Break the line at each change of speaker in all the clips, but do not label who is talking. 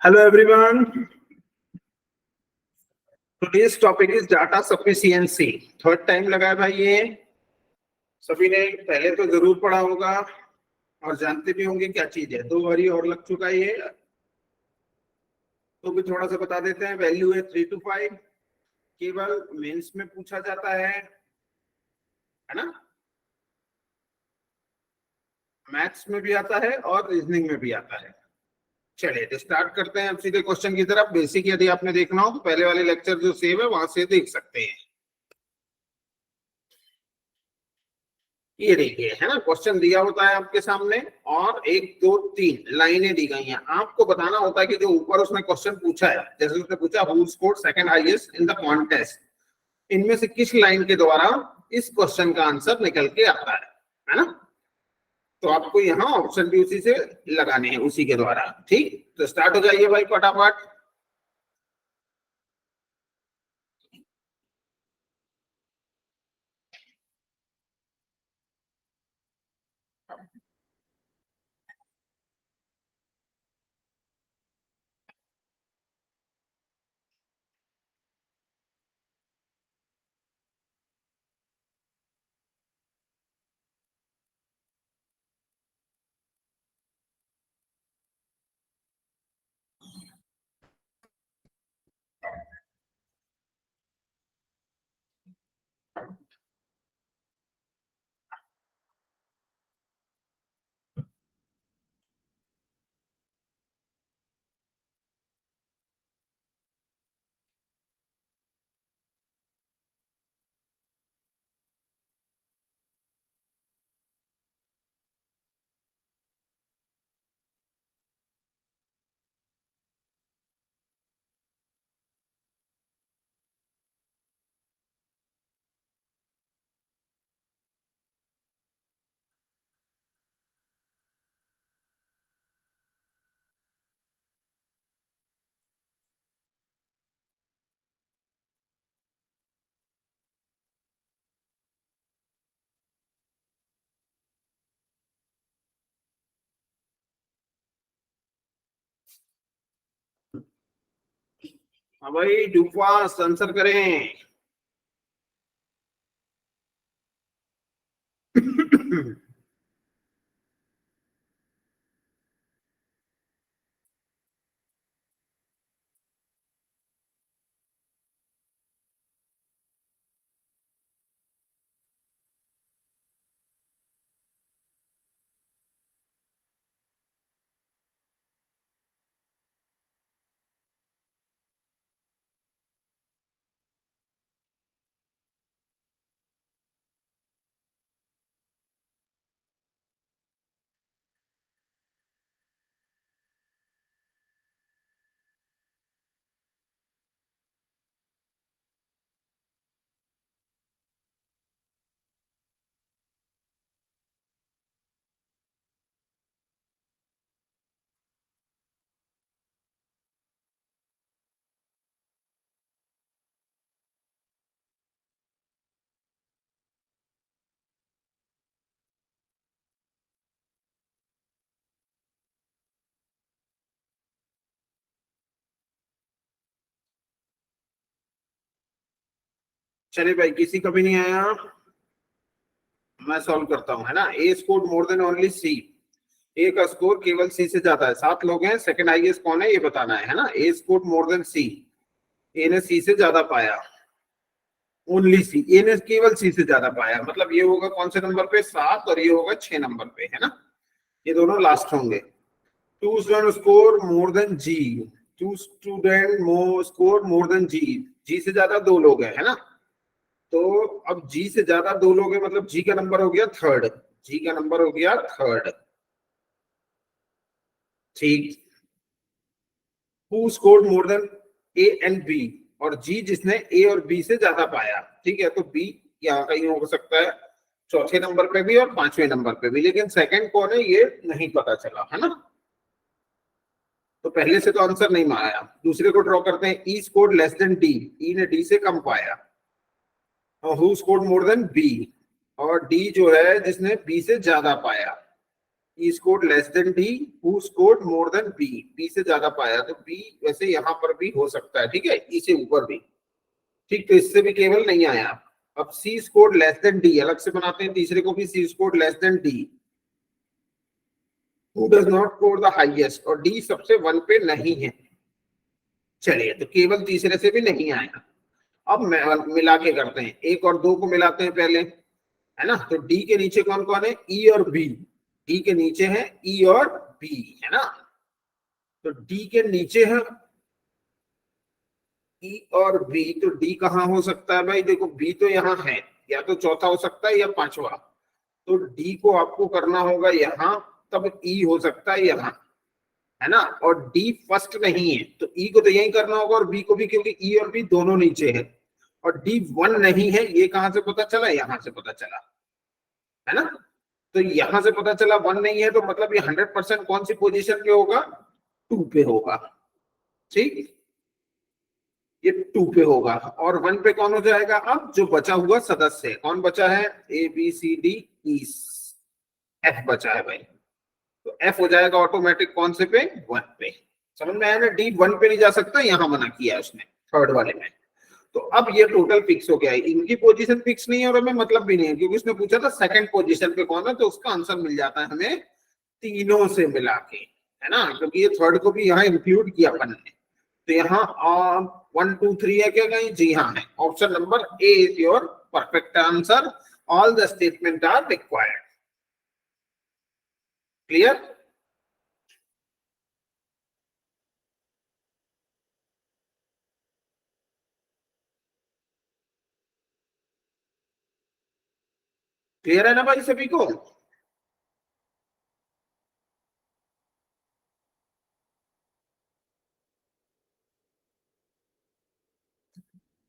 Hello everyone. Today's topic is data sufficiency. Third time लगा है भाई ये. सभी ने पहले तो जरूर पढ़ा होगा और जानते भी होंगे क्या चीज है. 2 बारी और लग चुका है ये, तो भी थोड़ा सा बता देते हैं. वैल्यू है 3 to 5. केवल मेंस में पूछा जाता है ना. मैथ्स में भी आता है और रीजनिंग में भी आता है. चलिए तो स्टार्ट करते हैं अब सीधे क्वेश्चन की तरफ. बेसिक यदि आपने देखना हो तो पहले वाले लेक्चर जो सेव है वहां से देख सकते हैं. ये देखिए, है ना, क्वेश्चन दिया होता है आपके सामने और 1 2 3 लाइनें दी गई हैं. आपको बताना होता है कि जो ऊपर उसने क्वेश्चन पूछा है, जैसे उसने पूछा who scored second highest in the contest, इनमें से किस लाइन के द्वारा इस क्वेश्चन का आंसर निकल के आता है ना. तो आपको यहाँ ऑप्शन भी उसी से लगाने हैं, उसी के द्वारा. ठीक, तो स्टार्ट हो जाइए भाई फटाफट. हाँ भाई, डू फास्ट आंसर करें. चलिए भाई, किसी का भी नहीं आया, मैं सॉल्व करता हूँ, है ना. ए स्कोर मोर देन ओनली सी. ए का स्कोर केवल सी से ज्यादा है. 7 लोग हैं, सेकंड हाईएस्ट कौन है ये बताना है ना. ए स्कोर मोर देन सी, ए ने सी से ज्यादा पाया. ओनली सी, ए ने केवल सी से ज्यादा पाया, मतलब ये होगा कौन से नंबर पे, 7, और ये होगा 6 नंबर पे, है ना. ये दोनों लास्ट होंगे. 2 स्टूडेंट स्कोर मोर देन जी. 2 स्टूडेंट स्कोर मोर देन जी. जी से ज्यादा 2 लोग हैं, है ना. तो अब जी से ज्यादा 2 लोग हैं, मतलब जी का नंबर हो गया थर्ड. जी का नंबर हो गया थर्ड. ठीक. Who scored more than A and B, और जी जिसने ए और बी से ज्यादा पाया. ठीक है, तो बी यहाँ कहीं हो सकता है चौथे नंबर पे भी और 5वें नंबर पे भी, लेकिन सेकंड कौन है ये नहीं पता चला, है ना. तो पहले से तो आंसर नहीं आया. दूसरे को ड्रॉ करते हैं. E scored less than D, E ने डी से कम पाया. Who scored more than B, और डी जो है जिसने बी से ज्यादा पाया. E score less than D, who scored more than B, B से ज्यादा पाया तो B वैसे यहाँ पर भी हो सकता है, ठीक है, E से ऊपर भी, ठीक, तो इससे भी केवल नहीं आया। अब C score less than D अलग से बनाते हैं, तीसरे को भी C score less than D, who does not score the highest, और D सबसे 1 पे नहीं है। चलिए, तो केवल तीसरे से भी नहीं आया। अब मिला के करते हैं, 1 और 2 को मिलाते हैं पहले, है ना, तो D के नीचे कौन कौन है, E और B, D के नीचे है E और B, है ना, तो D के नीचे है E और B, तो D कहाँ हो सकता है भाई, देखो B तो यहाँ है, या तो चौथा हो सकता है या पांचवा, तो D को आपको करना होगा यहाँ, तब E हो सकता है यहाँ, है ना, और D फर्स्ट नहीं है तो E को तो यही करना होगा और B को भी, क्योंकि E और B दोनों नीचे है, और D 1 नहीं है, ये कहां से पता चला, यहां से पता चला, है ना, तो यहां से पता चला 1 नहीं है, तो मतलब ये 100% कौन सी पोजीशन पे होगा, 2 पे होगा, ठीक, ये 2 पे होगा, और 1 पे कौन हो जाएगा, अब जो बचा हुआ सदस्य कौन बचा है, A B C D E, F बचा है भाई, तो F हो जाएगा ऑटोमेटिक कौन से पे, 1 पे, समझ में आया ना, D 1 पे नहीं जा सकता, यहां मना किया है उसने थर्ड वाले में। तो अब ये टोटल फिक्स हो गया है, इनकी पोजीशन फिक्स नहीं है और हमें मतलब भी नहीं है, क्योंकि उसने पूछा था सेकंड पोजीशन पे कौन है, तो उसका आंसर मिल जाता है हमें तीनों से मिला के, है ना, क्योंकि ये थर्ड को भी यहाँ इंक्लूड किया अपन ने, तो यहाँ 1 2 3 है क्या कहीं, जी हाँ है, option number A is your perfect answer, all the statement are required, clear. Clear है ना भाई सभी को,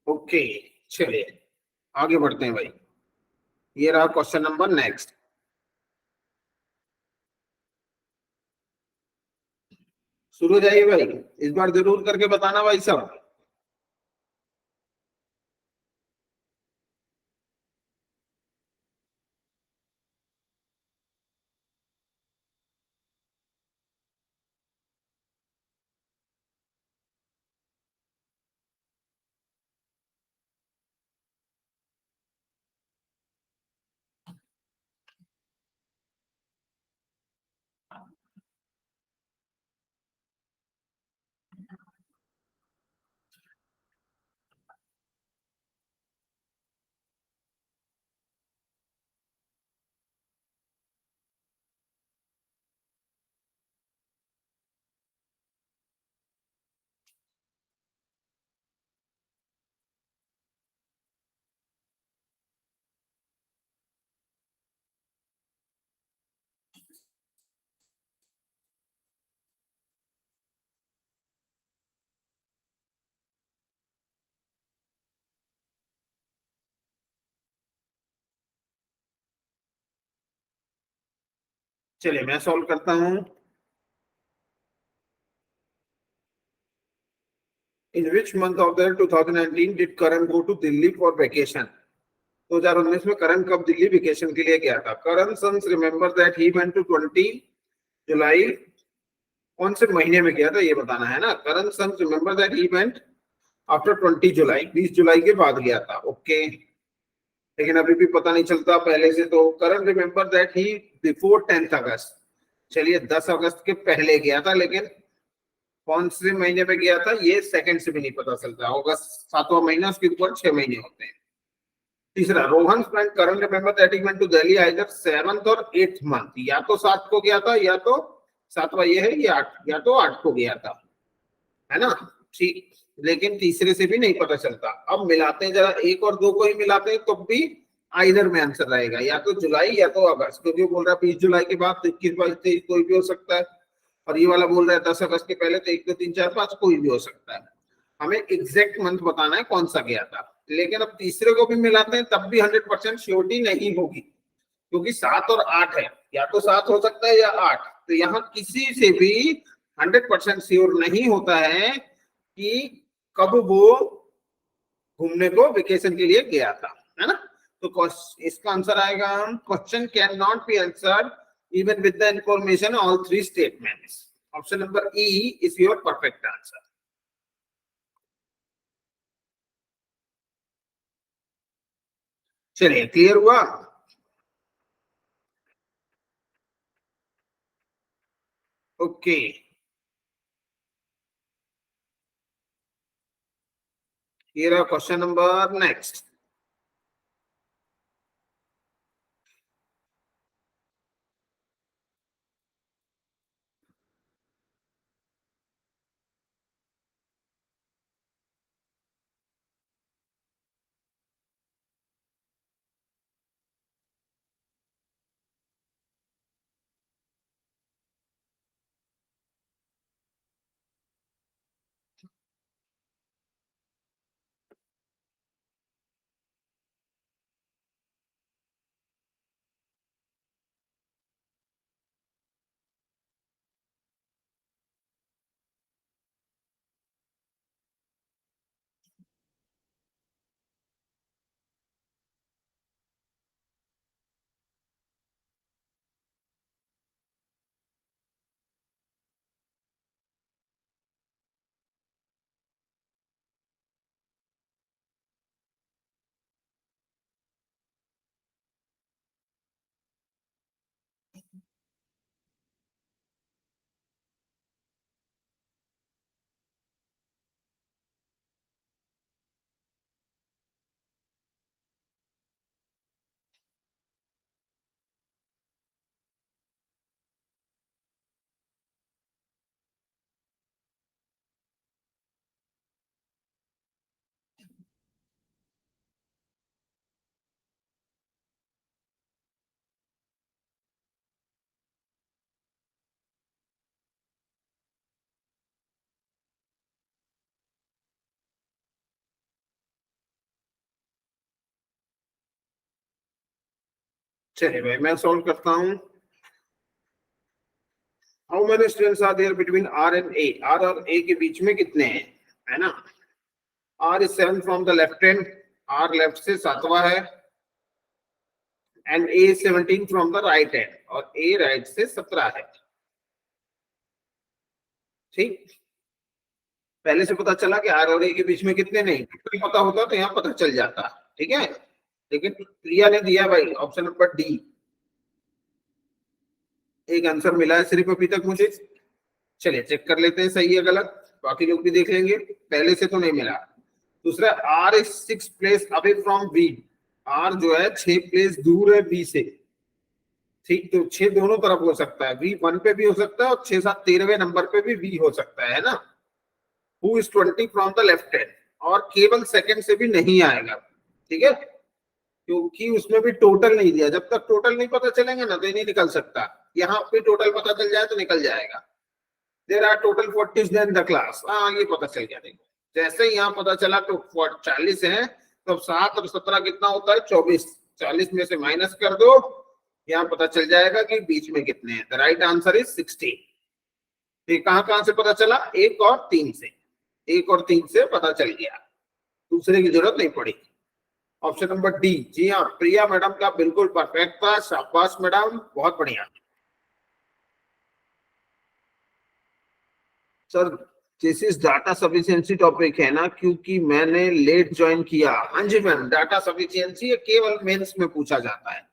ओके, चलिए आगे बढ़ते हैं भाई, ये रहा क्वेश्चन नंबर नेक्स्ट, शुरू हो जाइए भाई, इस बार जरूर करके बताना भाई सब। चलिए मैं सॉल्व करता हूं, in which month of the 2019 did Karan go to Delhi for vacation, 2019 में करण कब दिल्ली वेकेशन के लिए गया था, Karan sons remember that he went to 20 July, कौन से महीने में गया था ये बताना है ना, Karan sons remember that he went after 20 July, 20 जुलाई के बाद गया था, ओके, लेकिन अभी भी पता नहीं चलता पहले से, तो Karan remember that he before 10th August, चलिए 10 अगस्त के पहले गया था, लेकिन कौन से महीने में गया था ये सेकंड से भी नहीं पता चलता, अगस्त 7वां महीना, उसके ऊपर 6 महीने होते हैं। तीसरा, Rohan friend Karan remember that he went to Delhi either 7th और 8th मंथ, या तो 7 को गया था, या तो 7वां ये है, या 8, या तो 8 को गया था, है ना, ठीक, लेकिन तीसरे से भी नहीं पता चलता। अब मिलाते हैं जरा, 1 और 2 को ही मिलाते हैं, तो भी आइदर में आंसर रहेगा, या तो जुलाई या तो अगस्त, क्योंकि वो बोल रहा है 20 जुलाई के बाद 21 22 23 कोई भी हो सकता है, और ये वाला बोल रहा है 10 अगस्त के पहले, तो 1 2 3 4 5 कोई भी हो सकता है, हमें एग्जैक्ट मंथ बताना है कौन सा गया था, लेकिन अब तीसरे को भी मिलाते हैं तब भी 100% श्योरिटी नहीं होगी, क्योंकि 7 और 8 है, या तो 7 हो सकता है या 8, तो यहाँ किसी से भी 100% श्योर नहीं होता है कि कब वो घूमने को वेकेशन के लिए गया था, है ना, तो इसका आंसर आएगा, question can not be answered even with the information all three statements. Option number E is your perfect answer. चलिए, क्लियर हुआ? ओके, ये रहा क्वेश्चन नंबर नेक्स्ट. चलिए भाई, मैं सॉल्व करता हूं. How many students are there between R and A? R और ए के बीच में कितने हैं, है ना? R is 7 from the left hand, R left से 7वां है, and A 17 from the right hand, और ए राइट से 17 है. ठीक, पहले से पता चला कि आर और ए के बीच में कितने. नहीं पता होता तो यहाँ पता चल जाता. ठीक है, लेकिन प्रिया ने दिया भाई ऑप्शन नंबर डी. एक आंसर मिला है सिर्फ अभी तक मुझे. चलिए चेक कर लेते हैं सही है गलत, बाकी लोग भी देख लेंगे. पहले से तो नहीं मिला. दूसरा, R is 6 place away from B. R जो है 6 प्लेस दूर है बी से. ठीक, तो 6 दोनों तरफ हो सकता है. बी 1 पे भी हो सकता है और 6 7 13वें नंबर पे भी बी हो सकता है ना. Who is 20 from the left hand, और केवल सेकंड से भी नहीं आएगा. ठीक है, क्योंकि उसमें भी टोटल नहीं दिया. जब तक टोटल नहीं पता चलेंगे ना तो ये नहीं निकल सकता. यहाँ पे टोटल पता चल जाए तो निकल जाएगा. There are total 40 in the class. हाँ, ये पता चल गया. देखो, जैसे ही यहाँ पता चला तो 40 है, तो 7 और 17 कितना होता है? 24. 40 में से माइनस कर दो, यहाँ पता चल जाएगा कि बीच में कितने हैं. The right answer is 16. कहां से पता चला? 1 और 3 से. 1 और 3 से पता चल गया, दूसरे की जरूरत नहीं पड़ी. Option number D. जी हाँ, प्रिया मैडम का बिल्कुल परफेक्ट था. शाबाश मैडम, बहुत बढ़िया. Sir, this is data sufficiency topic है ना, क्योंकि मैंने लेट ज्वाइन किया. हाँ जी मैम, डाटा सफिशिएंसी ये केवल मेंस में पूछा जाता है,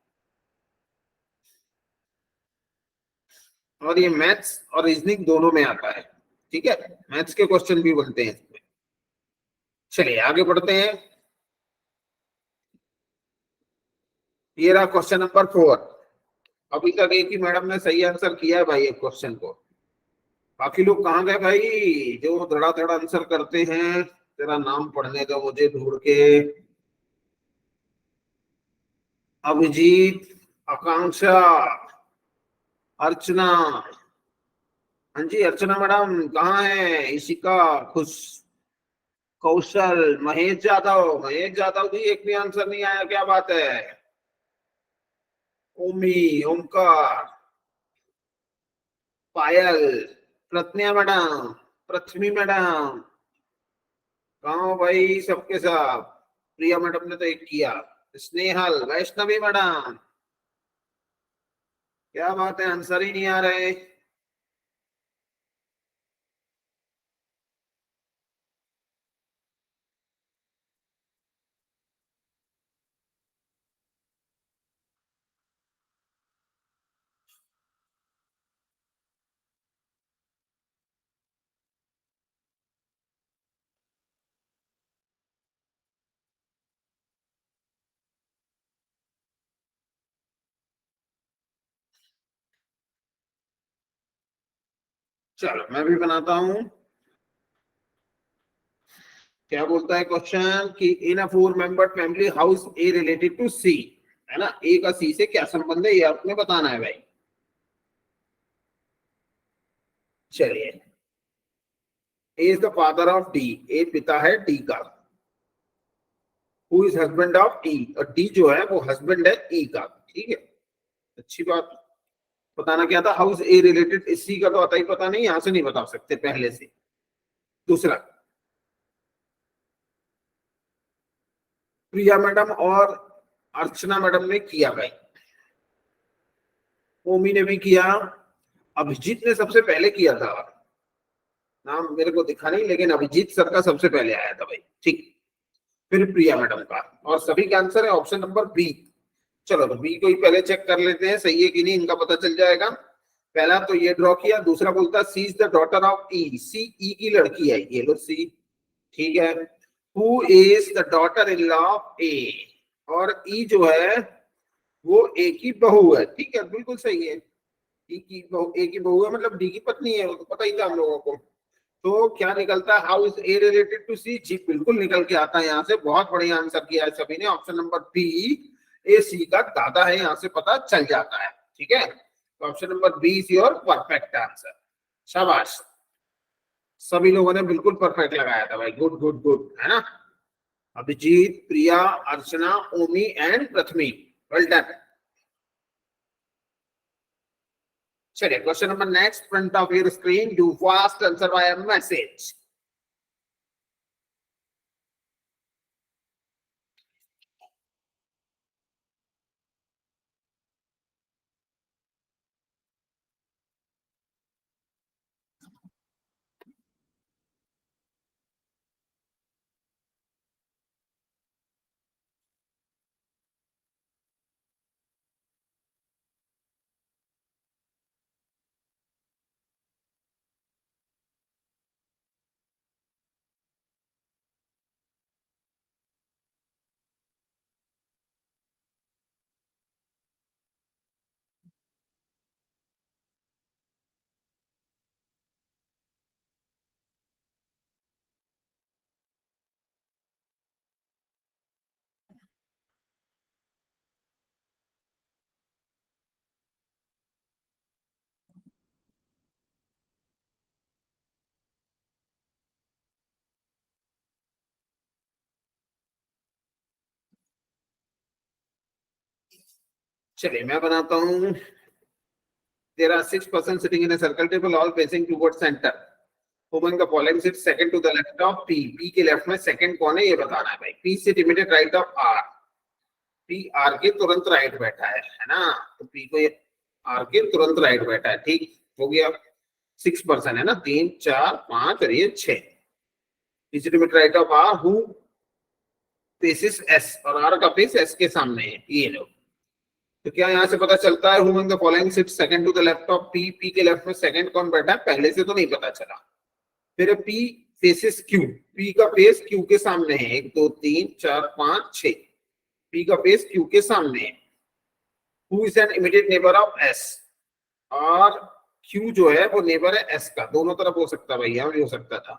और ये मैथ्स और रीजनिंग दोनों में आता है. ठीक है, मैथ्स के क्वेश्चन भी बनते हैं इसमें. चलिए आगे बढ़ते हैं. ये रहा क्वेश्चन नंबर 4. अभी तक एक ही मैडम ने सही आंसर किया है भाई एक क्वेश्चन को. बाकी लोग कहाँ गए भाई, जो धड़ाधड़ आंसर करते हैं? तेरा नाम पढ़ने दो मुझे ढूंढ के. अभिजीत, आकांक्षा, अर्चना. हाँ जी अर्चना मैडम कहाँ है? इशिका, खुश, कौशल, महेश जादव. महेश जादव जी, एक भी आंसर नहीं आया, क्या बात है? ओमी, ओमकार, पायल, प्रत्न्या मैडम, पृथ्वी मैडम. कहाँ हो भाई सबके सब? प्रिया मैडम ने तो एक किया. स्नेहल, वैष्णवी मैडम. क्या बात है, आंसर ही नहीं आ रहे। चलो मैं भी बनाता हूं। क्या बोलता है क्वेश्चन कि in a four membered family how's A related to C, है ना, ए का सी से क्या संबंध है ये आपने बताना है भाई। चलिए, A is the father of D, A पिता है डी का। Who is husband of E, और डी जो है वो हस्बैंड है ई का। ठीक है, अच्छी बात। बताना क्या था, हाउस ए रिलेटेड, इसी का तो आता ही पता नहीं, यहां से नहीं बता सकते पहले से। दूसरा, प्रिया मैडम और अर्चना मैडम ने किया भाई, ओमी ने भी किया, अभिजीत ने सबसे पहले किया था। नाम मेरे को दिखा नहीं, लेकिन अभिजीत सर का सबसे पहले आया था भाई। ठीक, फिर प्रिया मैडम का, और सभी का आंसर है ऑप्शन नंबर बी। चलो तो बी को ही पहले चेक कर लेते हैं, सही है कि नहीं, इनका पता चल जाएगा। पहला तो ये ड्रॉ किया, दूसरा बोलता C is the daughter of E, C E की लड़की है, ये लो सी। ठीक है, who is the daughter in law of A, और ई जो है वो ए की बहू है। ठीक है, बिल्कुल सही है, ई की बहू, ए की बहू है, मतलब डी की पत्नी है, वो तो पता ही था हम लोगों को। तो क्या निकलता है, how is A related to C, जी बिल्कुल निकल के आता है यहाँ से। बहुत बढ़िया आंसर किया है सभी ने, ऑप्शन नंबर बी, ए सी का दादा है, यहाँ से पता चल जाता है। ठीक है, तो option number B is your perfect answer. शाबाश, सभी लोगों ने बिल्कुल परफेक्ट लगाया था भाई, गुड गुड गुड, है ना। अभिजीत, प्रिया, अर्चना, ओमी एंड प्रथमी, वेल डन। चलिए, question number next, front of your screen, do fast answer by a message. चलिए मैं बनाता हूं। There are 6 persons sitting in a circle table, all facing towards center. Among the following sits second to the left of P. P के left में second कौन है ये बताना है भाई। P sit immediate right of R. P R के तुरंत राइट बैठा है ना, तो P को R के तुरंत राइट बैठा है। ठीक हो गया, 6 पर्सन है ना, 3 4 5 और ये 6। P sit immediate right of R, who faces S, और R का फेस S के सामने है, ये लो। तो क्या यहाँ से पता चलता है, who among the following sits second to the left of P, P के लेफ्ट में सेकंड कौन बैठा है, पहले से तो नहीं पता चला। फिर P फेसेस Q, P का फेस Q के सामने है, 1 2 3 4 5 6, P का फेस Q के सामने है। Who is an immediate neighbor of S, और Q जो है वो नेबर है S का, दोनों तरफ हो सकता है भाई, यहाँ भी हो सकता था।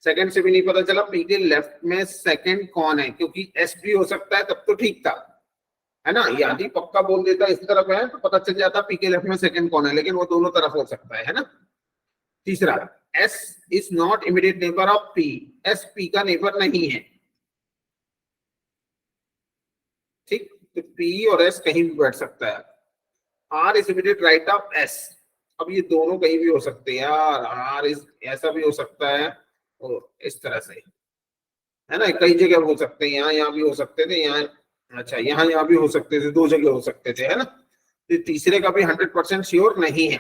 सेकंड से भी नहीं पता चला, P के लेफ्ट में सेकंड कौन है, क्योंकि S भी हो सकता है, तब तो ठीक था, है ना। यदि पक्का बोल देता इस तरफ है तो पता चल जाता पी के लेफ्ट में सेकंड कौन है, लेकिन वो दोनों तरफ हो सकता है ना। तीसरा, S is not immediate neighbour of P, S P का नेबर नहीं है। ठीक, तो पी और एस कहीं भी बैठ सकता है। R is immediate right of S, अब ये दोनों कहीं भी हो सकते हैं यार, आर इज ऐसा भी हो सकता है और इस तरह से, है ना, कई जगह हो सकते हैं, यहाँ यहाँ भी हो सकते थे, यहाँ अच्छा यहाँ यहाँ भी हो सकते थे, दो जगह हो सकते थे, है ना। तो तीसरे का भी 100% श्योर नहीं है।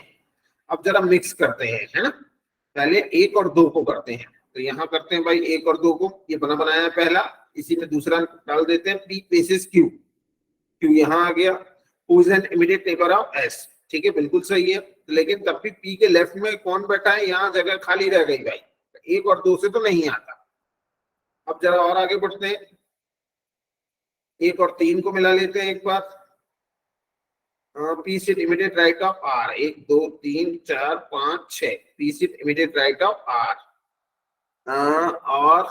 अब जरा मिक्स करते हैं, है ना। पहले 1 और 2 को करते हैं, तो यहाँ करते हैं भाई 1 और 2 को, ये बना बनाया पहला, इसी में दूसरा डाल देते हैं P बेसिस Q, Q यहाँ आ गया, who is an immediate neighbour of S, ठीक है बिल्कुल सही है। लेकिन तब भी P के लेफ्ट में कौन बैठा है, यहाँ जगह खाली रह गई भाई, 1 और 2 से तो नहीं आता। अब जरा और आगे बढ़ते हैं, 1 और 3 को मिला लेते हैं एक बार, P seat immediate right of R, 1 2 3 4 5 6, P seat immediate right of R, और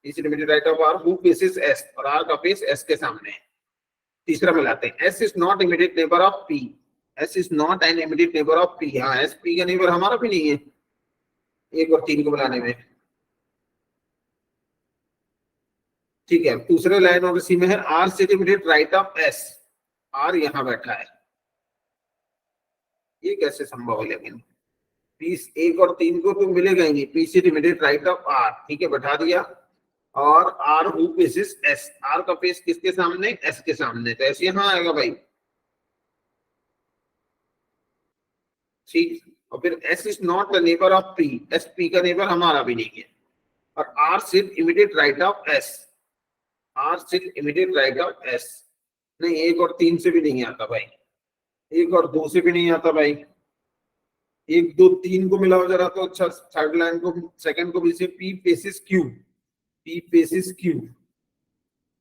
P seat immediate right of R, who faces S, और R का फेस S के सामने है। तीसरा मिलाते हैं, S is not immediate neighbour of P, S is not an immediate neighbour of P, हाँ S P का नेबर हमारा भी नहीं है 1 और 3 को मिलाने में, ठीक है। दूसरे लाइन और इसी में है, R seat immediate right of S, R यहां बैठा है, ये कैसे संभव है, लेकिन पीस 1 और 3 को तो मिलेगा ही नहीं, P seat immediate right of R, ठीक है बैठा दिया, और R who faces S, R का फेस किसके सामने, S के सामने, तो S यहां आएगा भाई, ठीक। और फिर S is not the neighbour of P, S P का नेबर हमारा भी नहीं है, और R sit immediate right of S, R sit immediate right of S, नहीं 1 और 3 से भी नहीं आता भाई, 1 और 2 से भी नहीं आता भाई, 1 2 3 को मिलाओ जरा तो अच्छा, थर्ड लाइन को सेकंड को भी से P faces Q, P faces Q,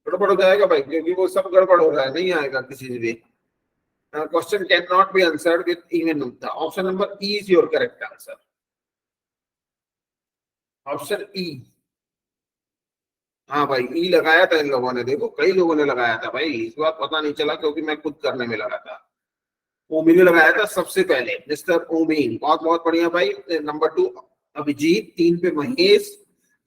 गड़बड़ हो जाएगा भाई, क्योंकि वो सब गड़बड़ हो रहा है, नहीं आएगा किसी से भी। Question can not be answered with even number, option number E is your correct answer, option E। हाँ भाई E लगाया था इन लोगों ने, देखो कई लोगों ने लगाया था भाई, इस बार पता नहीं चला क्योंकि मैं खुद करने में लगा था। ओमी ने लगाया था सबसे पहले, मिस्टर ओमी, बहुत बहुत बढ़िया भाई। नंबर 2 अभिजीत, 3 पे महेश,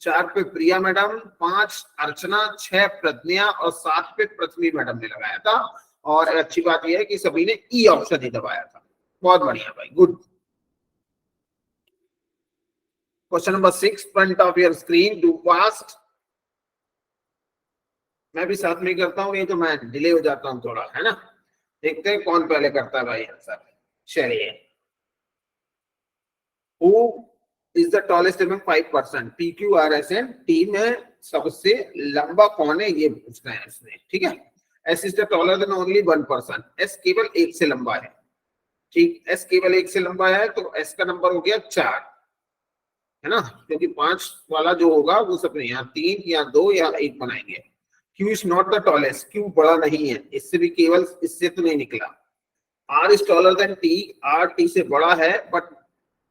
4 पे प्रिया मैडम, 5 अर्चना, 6 प्रज्ञा और 7 पे पृथ्वी मैडम ने लगाया था। और अच्छी बात यह है कि सभी ने ई ऑप्शन ही दबाया था, बहुत बढ़िया भाई, good. Question number 6, front of your screen, do fast. मैं भी साथ में करता हूँ, ये तो मैं डिले हो जाता हूँ थोड़ा, है ना। देखते हैं कौन पहले करता है भाई आंसर, चलिए। Who is the tallest among 5%? PQRSN team में सबसे लंबा कौन है, ये पूछना है इसने, ठीक है। S is the taller than only 1%, S केवल 1 से लंबा है, ठीक, S केवल 1 से लंबा है, तो S का नंबर हो गया 4, है ना, क्योंकि 5 वाला जो होगा वो सब नहीं, यहाँ 3 या 2 या 1 बनाएंगे। Q is not the tallest, Q बड़ा नहीं है, इससे भी केवल इससे तो नहीं निकला। R is taller than T, R T से बड़ा है but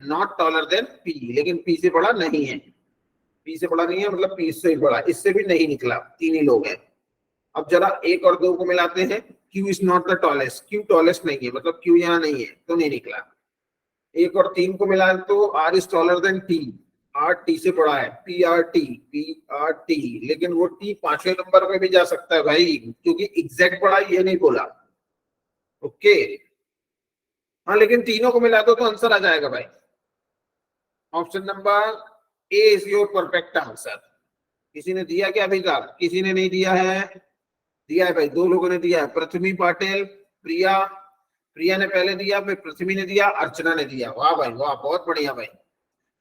not taller than P, लेकिन P से बड़ा नहीं है, P से बड़ा नहीं है मतलब P से बड़ा, इससे भी नहीं निकला, 3 ही लोग हैं। अब जरा 1 और 2 को मिलाते हैं, Q is not the tallest, Q tallest नहीं है मतलब Q यहाँ नहीं है तो नहीं निकला। 1 और 3 को मिला तो R is taller than T, R T से बड़ा है, PRT, लेकिन वो T 5वें नंबर पे भी जा सकता है भाई, क्योंकि एग्जैक्ट बड़ा ये नहीं बोला, ओके। हाँ लेकिन तीनों को मिला दो तो आंसर आ जाएगा भाई। Option number A is your perfect answer. किसी ने दिया क्या अभी तक, किसी ने नहीं दिया है, दिया है भाई, 2 लोगों ने दिया है, पृथ्वी पाटिल, प्रिया ने पहले दिया, फिर पृथ्वी ने दिया, अर्चना ने दिया। वाह भाई वाह, बहुत बढ़िया भाई,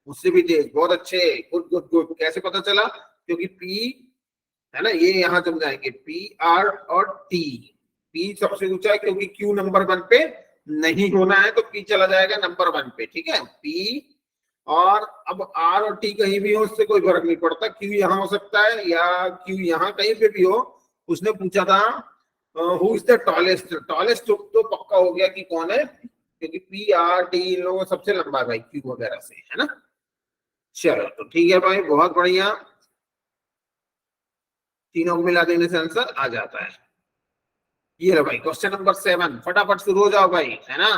उससे भी तेज, बहुत अच्छे, गुड गुड गुड। कैसे पता चला, क्योंकि P है ना, ये यहाँ जम जाएंगे, PR और T, P सबसे ऊंचा है क्योंकि Q नंबर 1 पे नहीं होना है, तो P चला जाएगा नंबर 1 पे, ठीक है P। और अब R और T कहीं भी हो उससे कोई फर्क नहीं पड़ता, Q यहाँ हो सकता है या Q यहाँ कहीं पे भी हो। उसने पूछा था who is the tallest, tallest तो पक्का हो गया कि कौन है, क्योंकि PR T इन लोगों सबसे लंबा है भाई Q वगैरह से, है ना। चलो तो ठीक है भाई, बहुत बढ़िया, तीनों को मिला देने से आंसर आ जाता है। ये रहा भाई क्वेश्चन नंबर 7, फटाफट शुरू हो जाओ भाई, है ना,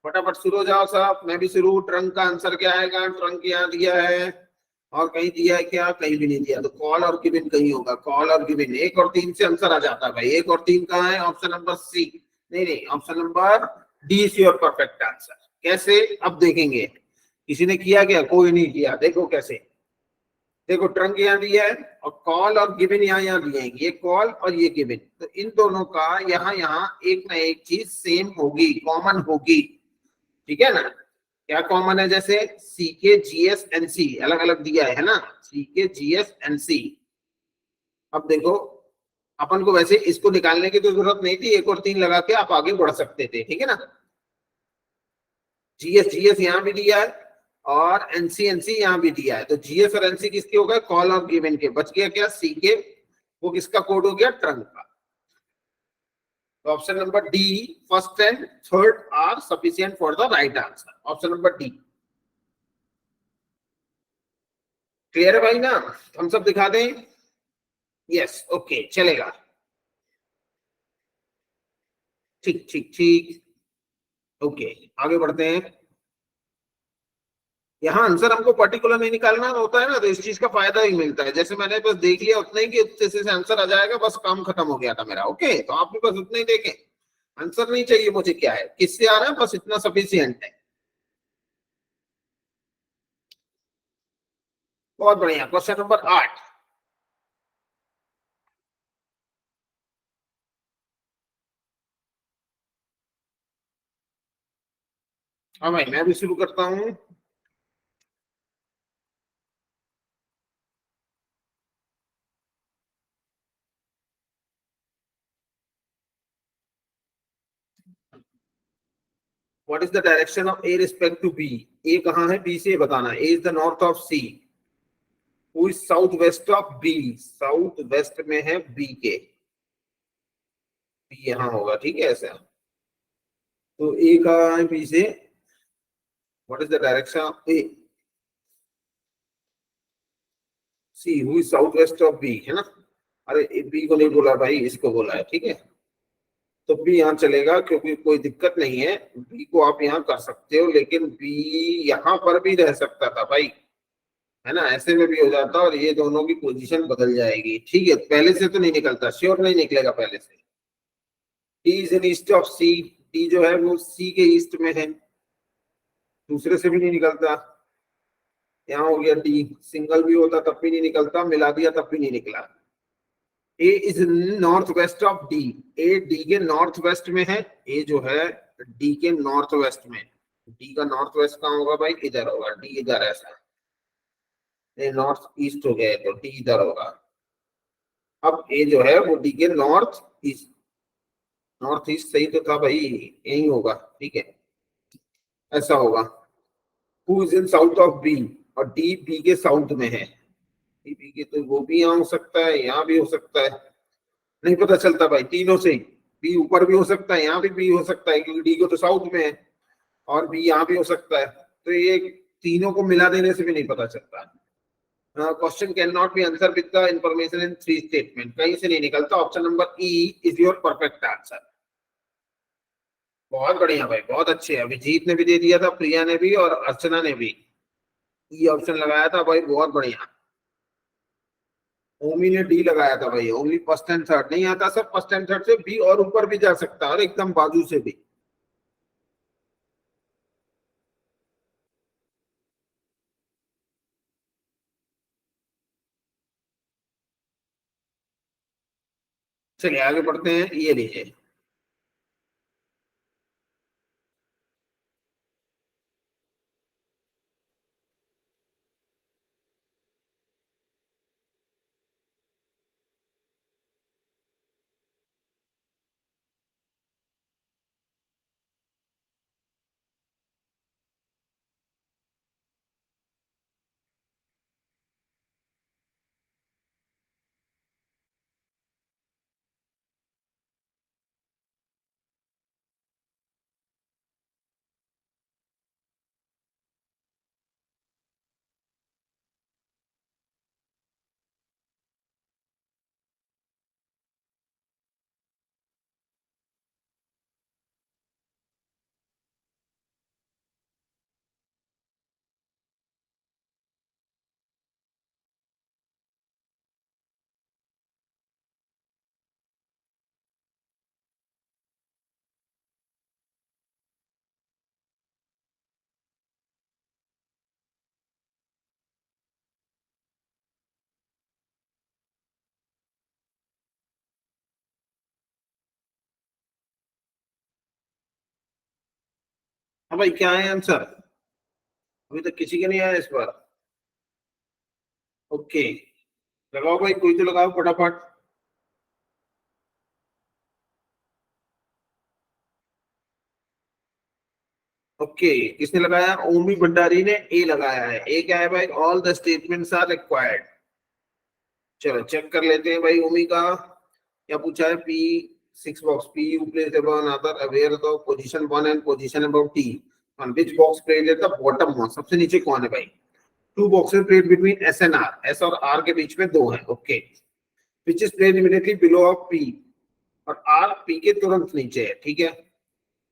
फटाफट शुरू हो जाओ साहब, मैं भी शुरू। ट्रंक का आंसर क्या आएगा, ट्रंक यहाँ दिया है और कहीं दिया है क्या, कहीं भी नहीं दिया, तो कॉल और गिवन कहीं होगा, कॉल और गिवन। 1 और 3 से आंसर आ जाता है भाई, 1 और 3 कहाँ है, ऑप्शन नंबर सी, नहीं option number D is your perfect answer. कैसे, अब देखेंगे, किसी ने किया क्या, कोई नहीं किया, देखो कैसे। देखो ट्रंक यहाँ दिया है और कॉल और गिवन यहाँ यहाँ दिए हैं, ये कॉल और ये गिवन, तो इन दोनों का यहाँ यहाँ एक ना एक चीज सेम होगी, कॉमन होगी, ठीक है ना। क्या कॉमन है, जैसे सी के जी एस एन सी अलग अलग दिया है ना, सी के जी एस एन सी। अब देखो अपन को वैसे इसको निकालने की तो जरूरत नहीं थी, एक और तीन लगा के आप आगे बढ़ सकते थे, ठीक है ना। जीएस यहाँ भी दिया है और एनसी यहाँ भी दिया है, तो जीएस और एनसी किसके हो गए, कॉल और गिवन के। बच गया क्या, सी के, वो किसका कोड हो गया, ट्रंक का। तो option number D, first and third are sufficient for the right answer, option number D. Clear है भाई ना, हम सब दिखा दें, यस ओके चलेगा, ठीक ठीक ठीक, ओके आगे बढ़ते हैं। यहाँ आंसर हमको पर्टिकुलर नहीं निकालना होता है ना, तो इस चीज का फायदा ही मिलता है। जैसे मैंने बस देख लिया उतना ही कि उतने से आंसर आ जाएगा, बस काम खत्म हो गया था मेरा, ओके। तो आप भी बस उतना ही देखें, आंसर नहीं चाहिए मुझे, क्या है किससे आ रहा है, बस इतना सफिशियंट है। बहुत बढ़िया, क्वेश्चन नंबर 8। हाँ भाई मैं भी शुरू करता हूँ। What is the direction of A respect to B, A कहाँ है बी से बताना, A is the north of C, who is south west of B, south west में है बी के, बी यहाँ होगा, ठीक है ऐसा। तो ए कहाँ है बी से, what is the direction of A, C who is south west of B, है ना। अरे बी को नहीं बोला भाई, इसको बोला है, ठीक है। तो बी यहाँ चलेगा क्योंकि कोई दिक्कत नहीं है, बी को आप यहाँ कर सकते हो, लेकिन बी यहाँ पर भी रह सकता था भाई, है ना, ऐसे में भी हो जाता और ये दोनों की पोजीशन बदल जाएगी, ठीक है। पहले से तो नहीं निकलता, श्योर नहीं निकलेगा पहले से। D is in east of C, D जो है वो सी के ईस्ट में है, दूसरे से भी नहीं निकलता। यहाँ हो गया डी, सिंगल भी होता तब भी नहीं निकलता, मिला दिया तब भी नहीं निकला। A is north west of D, A D के नॉर्थ वेस्ट में है, ए जो है डी के नॉर्थ वेस्ट में, डी का नॉर्थ वेस्ट कहाँ होगा भाई, इधर होगा, डी इधर ऐसा, ये नॉर्थ ईस्ट हो गया तो डी इधर होगा। अब ए जो है वो डी के नॉर्थ ईस्ट, नॉर्थ ईस्ट सही तो था भाई, यही होगा, ठीक है ऐसा होगा। Who is in south of B, और डी बी के साउथ में है, डी बी के, तो वो भी यहाँ हो सकता है, यहाँ भी हो सकता है, नहीं पता चलता भाई तीनों से ही। बी ऊपर भी हो सकता है, यहाँ भी हो सकता है, क्योंकि डी को तो साउथ में है, और बी यहाँ भी हो सकता है, तो ये तीनों को मिला देने से भी नहीं पता चलता। Question can not be answer with the information in three statement, कहीं से नहीं निकलता, option number E is your perfect answer. बहुत बढ़िया भाई, बहुत अच्छे, अभिजीत ने भी दे दिया था, प्रिया ने भी और अर्चना ने भी ई ऑप्शन लगाया था भाई, बहुत बढ़िया। ओमी ने डी लगाया था भाई, ओनली फर्स्ट एंड थर्ड नहीं आता सर, फर्स्ट एंड थर्ड से बी और ऊपर भी जा सकता है और एकदम बाजू से भी। चलिए आगे बढ़ते हैं, ये लीजिए। हाँ भाई, क्या है आंसर? अभी तक किसी के नहीं आया इस बार। ओके, लगाओ भाई, कोई तो लगाओ फटाफट। ओके, किसने लगाया? ओमी भंडारी ने ए लगाया है। ए क्या है भाई? All the statements are required. चलो चेक कर लेते हैं भाई ओमी का। क्या पूछा है? P, 6 box, P U place above another aware of position 1 and position above T, on which box place at the bottom one. सबसे नीचे कौन है भाई? 2 boxes place between S and R. S और आर के बीच में दो है। Okay, which is place immediately below of P, और आर पी के तुरंत नीचे है। ठीक है।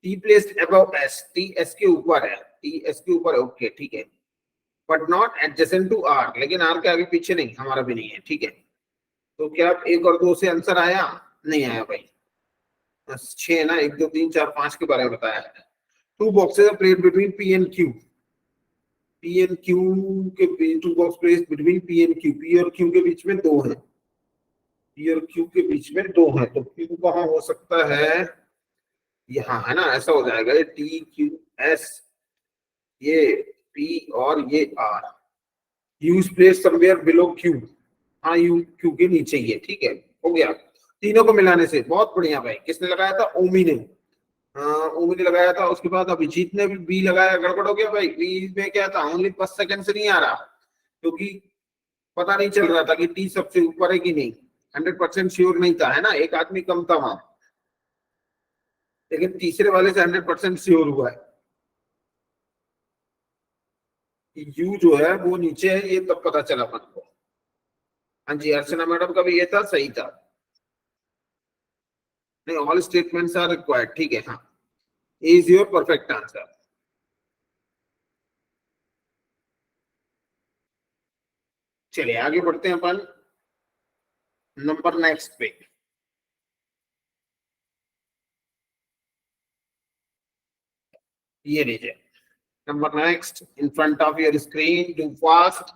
T placed above S, T S के ऊपर है। टी एस के ऊपर है। ओके ठीक है। But not adjacent to R, लेकिन आर के आगे पीछे नहीं, हमारा भी नहीं है। ठीक है। तो क्या एक और दो से आंसर आया? नहीं आया भाई। बस 6 ना, 1 2 3 4 5 के बारे में बताया है। 2 boxes are placed between P and Q. P and Q के बीच 2 box placed between P and Q. P और क्यू के बीच में दो है। पी और क्यू के बीच में दो है, तो क्यू कहाँ हो सकता है? यहाँ है ना, ऐसा हो जाएगा। टी क्यू एस, ये पी और ये R. U is placed somewhere below Q. हाँ, यू क्यू के नीचे ही है। ठीक है, हो गया। तीनों को मिलाने से। बहुत बढ़िया भाई। किसने लगाया था? ओमी ने। हाँ, ओमी ने लगाया था। उसके बाद अभिजीत ने भी बी लगाया। गड़बड़ हो गया भाई। बी में क्या था? ओनली 5 सेकंड से नहीं आ रहा, क्योंकि पता नहीं चल रहा था कि टी सबसे ऊपर है कि नहीं। 100% श्योर नहीं था, है ना, एक आदमी कम था वहां। लेकिन तीसरे वाले से 100% श्योर हुआ है कि यू जो है वो नीचे है। ये तब पता चला अपन को। हाँ जी, अर्चना मैडम का भी ये था, सही था। नहीं, ऑल स्टेटमेंट्स आर रिक्वायर्ड। ठीक है, हाँ, इज योर परफेक्ट आंसर। चलिए आगे बढ़ते हैं अपन नंबर नेक्स्ट पे। ये लीजिए number next in front of your screen, do fast.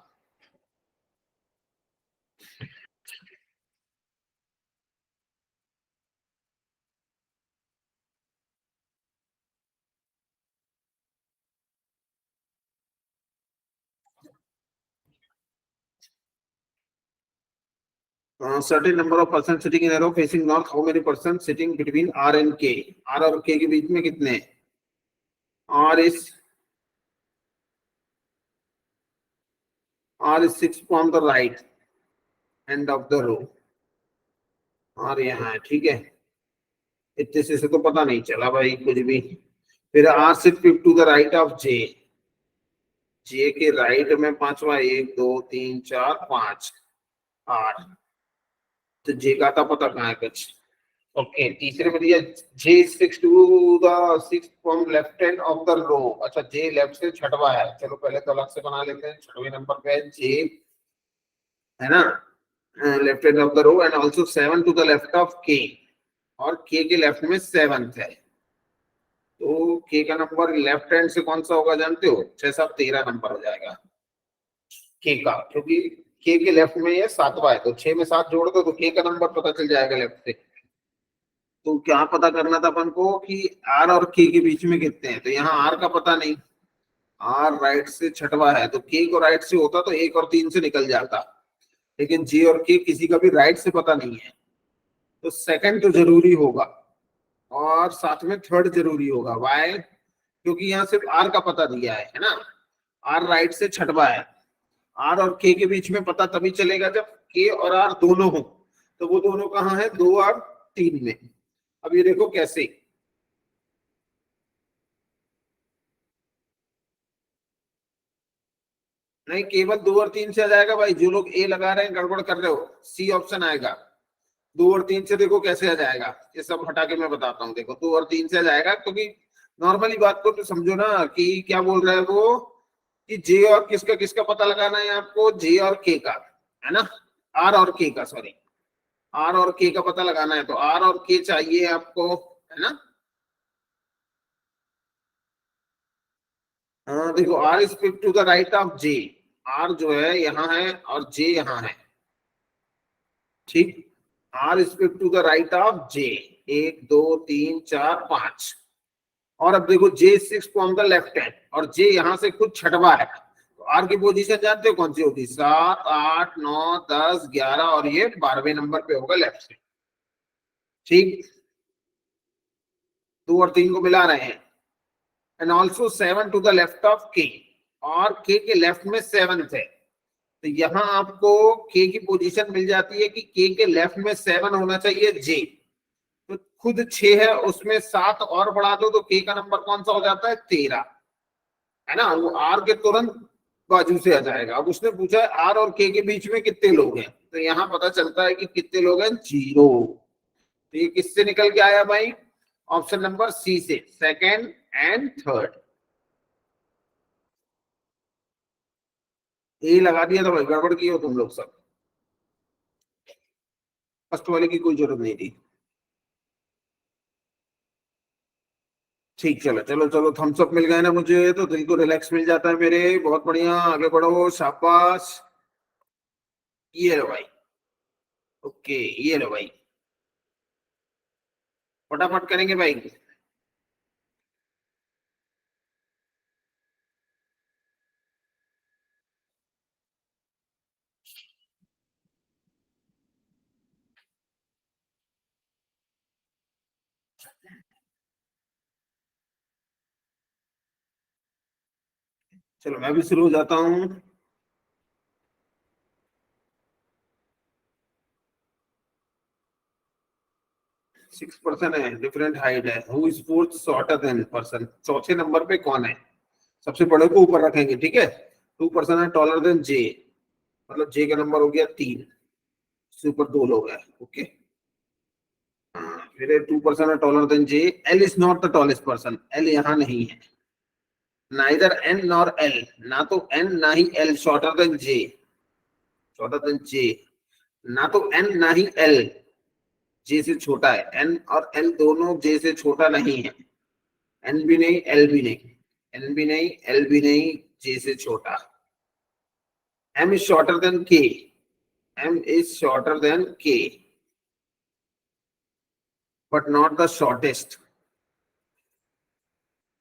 30 number of persons sitting in a row facing north, how many persons sitting between R and K? R और K के बीच में कितने? R is 6 on the right end of the row। R यहाँ है। ठीक है, इतने से तो पता नहीं चला भाई कुछ भी। फिर R sit to the right of J। J के राइट में पांचवा, 1 2 3 4 5 R। तो J का था पता कहाँ है कुछ। ओके, तीसरे में दिया J sticks to the sixth from left hand of the row। अच्छा, J लेफ्ट से छठवा है। चलो पहले तो अलग से बना लेते हैं। छठवें नंबर पे है J, है ना, left hand of the row, and also 7 to the left of K। और K के लेफ्ट में 7th है। तो K का नंबर लेफ्ट हैंड से कौन सा होगा जानते हो? 6 7 13 नंबर हो जाएगा K का, क्योंकि K के लेफ्ट में ये 7वां है। तो 6 में 7 जोड़ दो तो K का नंबर पता चल जाएगा लेफ्ट से। तो क्या पता करना था अपन को कि R और K के बीच में कितने हैं। तो यहाँ R का पता नहीं, R राइट से छठवा है, तो K को राइट से होता तो 1 और 3 से निकल जाता। लेकिन J और K किसी का भी राइट से पता नहीं है, तो सेकंड तो जरूरी होगा, और साथ में थर्ड जरूरी होगा। वाई? क्योंकि यहाँ सिर्फ R का पता दिया है ना। R राइट से छठवा है। R और K के बीच में पता तभी चलेगा जब K और R दोनों हो। तो वो दोनों कहाँ है? 2 और 3 में। अब ये देखो कैसे। नहीं, केवल 2 और 3 से आ जाएगा भाई। जो लोग ए लगा रहे हैं गड़बड़ कर रहे हो, सी ऑप्शन आएगा। 2 और 3 से देखो कैसे आ जाएगा। ये सब हटा के मैं बताता हूँ। देखो 2 और 3 से आ जाएगा, क्योंकि नॉर्मली बात को तो समझो ना कि क्या बोल रहा है वो, कि जे और किसका किसका पता लगाना है आपको? जे और के का, है ना, आर और के का, सॉरी, आर और के का पता लगाना है। तो आर और के चाहिए आपको, है ना। हाँ देखो, R is to the right of J. R जो है यहाँ है और जे यहाँ है। ठीक, R is to the right of J. 1 2 3 4 5। और अब देखो J6 from the left hand और J यहां से खुद छठवा है, तो R की पोजीशन जानते हो कौन सी होगी? 7, 8, 9, 10, 11 और ये 12वें नंबर पे होगा लेफ्ट से। ठीक, 2 और 3 को मिला रहे हैं। And also 7 to the left of K, और K के लेफ्ट में 7 है, तो यहां आपको K की पोजीशन मिल जाती है कि K के लेफ्ट में 7 होना चाहिए J, तो खुद 6 है, उसमें 7 और बढ़ा दो तो K का नंबर कौन सा हो जाता है? 13, है ना, वो R के तुरंत बाजू से आ जाएगा। अब उसने पूछा R और K के बीच में कितने लोग हैं, तो यहां पता चलता है कि कितने लोग हैं? 0। तो ये किससे निकल के आया भाई? ऑप्शन नंबर सी से, सेकेंड एंड थर्ड। ए लगा दिया तो भाई गड़बड़ की हो तुम लोग सब, फर्स्ट वाले की कोई जरूरत नहीं थी। ठीक, चलो चलो चलो, थम्स अप मिल गए ना मुझे, तो दिल को रिलैक्स मिल जाता है मेरे। बहुत बढ़िया, आगे बढ़ो, शाबाश। ये लो भाई, ओके, ये लो भाई, फटाफट करेंगे भाई। चलो मैं भी शुरू हो जाता हूँ। 6 पर्सन है, डिफरेंट हाइट है, who is fourth shorter than person, चौथे नंबर पे कौन है? सबसे बड़े को ऊपर रखेंगे, ठीक है। 2 पर्सन है टॉलर देन J, मतलब J का नंबर हो गया 3, उससे ऊपर 2 लोग हैं, ओके। फिर 2 पर्सन है taller than J, L is not the tallest person, L यहाँ नहीं है। नाइदर N नॉर L, ना तो N ना ही L shorter than J, shorter than J, ना तो N ना ही L J से छोटा है। N और L दोनों J से छोटा नहीं है, N भी नहीं L भी नहीं, N भी नहीं L भी नहीं, J से छोटा। M is shorter than K, M is shorter than K, but not the shortest।